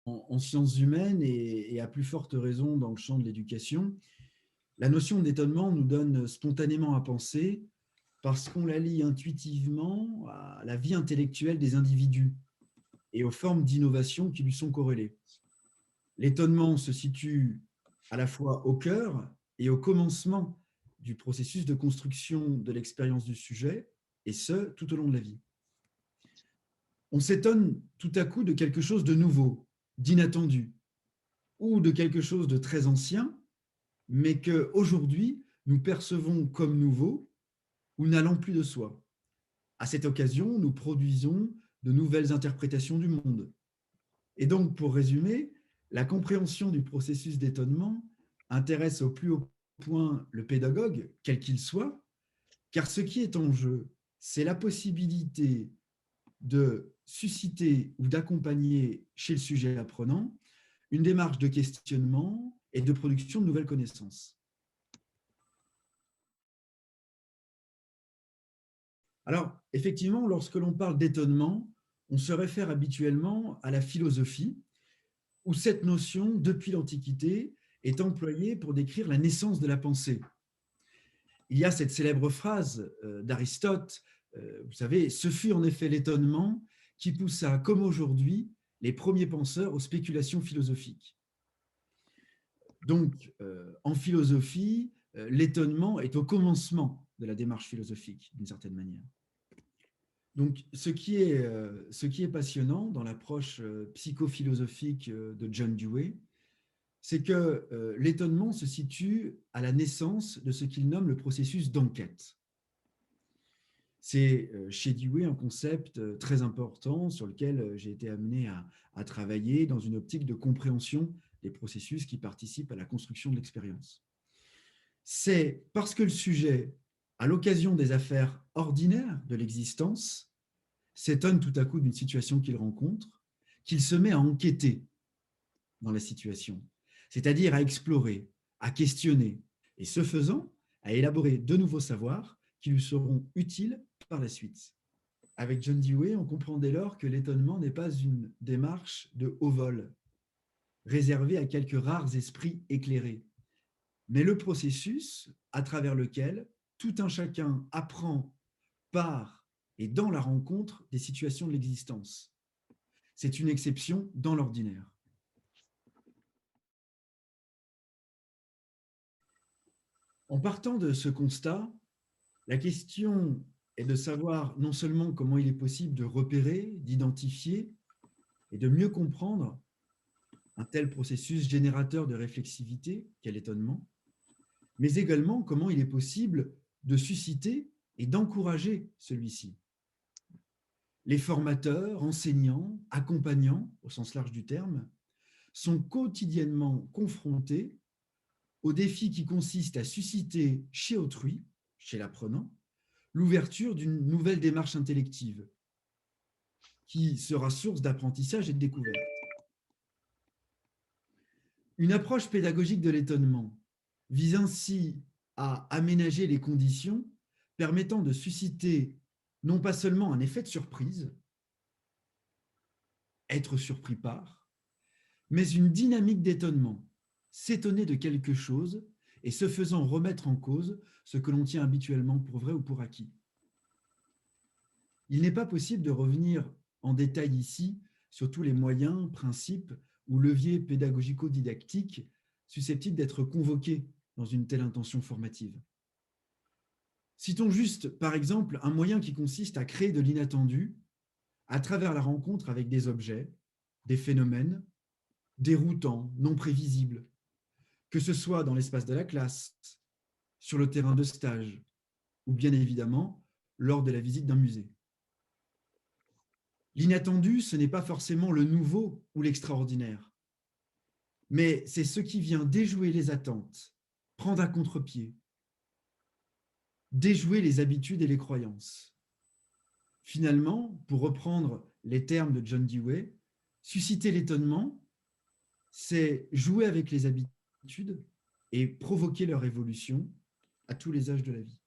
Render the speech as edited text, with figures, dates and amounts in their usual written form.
en sciences humaines et à plus forte raison dans le champ de l'éducation, la notion d'étonnement nous donne spontanément à penser parce qu'on la lie intuitivement à la vie intellectuelle des individus et aux formes d'innovation qui lui sont corrélées. L'étonnement se situe à la fois au cœur et au commencement du processus de construction de l'expérience du sujet, et ce, tout au long de la vie. On s'étonne tout à coup de quelque chose de nouveau, d'inattendu, ou de quelque chose de très ancien, mais qu'aujourd'hui, nous percevons comme nouveau ou n'allant plus de soi. À cette occasion, nous produisons de nouvelles interprétations du monde. Et donc, pour résumer, la compréhension du processus d'étonnement intéresse au plus haut point le pédagogue, quel qu'il soit, car ce qui est en jeu, c'est la possibilité de susciter ou d'accompagner chez le sujet apprenant une démarche de questionnement et de production de nouvelles connaissances. Alors, effectivement, lorsque l'on parle d'étonnement, on se réfère habituellement à la philosophie, où cette notion, depuis l'Antiquité, est employée pour décrire la naissance de la pensée. Il y a cette célèbre phrase d'Aristote, vous savez, ce fut en effet l'étonnement qui poussa, comme aujourd'hui, les premiers penseurs aux spéculations philosophiques. Donc, en philosophie, l'étonnement est au commencement de la démarche philosophique, d'une certaine manière. Donc, ce qui est passionnant dans l'approche psychophilosophique de John Dewey, c'est que l'étonnement se situe à la naissance de ce qu'il nomme le processus d'enquête. C'est chez Dewey un concept très important sur lequel j'ai été amené à travailler dans une optique de compréhension des processus qui participent à la construction de l'expérience. C'est parce que le sujet, à l'occasion des affaires ordinaires de l'existence, s'étonne tout à coup d'une situation qu'il rencontre, qu'il se met à enquêter dans la situation, c'est-à-dire à explorer, à questionner, et ce faisant, à élaborer de nouveaux savoirs qui lui seront utiles par la suite. Avec John Dewey, on comprend dès lors que l'étonnement n'est pas une démarche de haut vol, réservée à quelques rares esprits éclairés, mais le processus à travers lequel tout un chacun apprend par et dans la rencontre des situations de l'existence. C'est une exception dans l'ordinaire. En partant de ce constat, la question est de savoir non seulement comment il est possible de repérer, d'identifier et de mieux comprendre un tel processus générateur de réflexivité, quel étonnement, mais également comment il est possible de susciter et d'encourager celui-ci. Les formateurs, enseignants, accompagnants, au sens large du terme, sont quotidiennement confrontés au défi qui consiste à susciter chez autrui, chez l'apprenant, l'ouverture d'une nouvelle démarche intellective qui sera source d'apprentissage et de découverte. Une approche pédagogique de l'étonnement vise ainsi à aménager les conditions permettant de susciter non pas seulement un effet de surprise, être surpris par, mais une dynamique d'étonnement, s'étonner de quelque chose et ce faisant remettre en cause ce que l'on tient habituellement pour vrai ou pour acquis. Il n'est pas possible de revenir en détail ici sur tous les moyens, principes ou leviers pédagogico-didactiques susceptibles d'être convoqués dans une telle intention formative. Citons juste, par exemple, un moyen qui consiste à créer de l'inattendu à travers la rencontre avec des objets, des phénomènes, déroutants, non prévisibles, que ce soit dans l'espace de la classe, sur le terrain de stage, ou bien évidemment lors de la visite d'un musée. L'inattendu, ce n'est pas forcément le nouveau ou l'extraordinaire, mais c'est ce qui vient déjouer les attentes, prendre à contre-pied, déjouer les habitudes et les croyances. Finalement, pour reprendre les termes de John Dewey, susciter l'étonnement, c'est jouer avec les habitudes et provoquer leur évolution à tous les âges de la vie.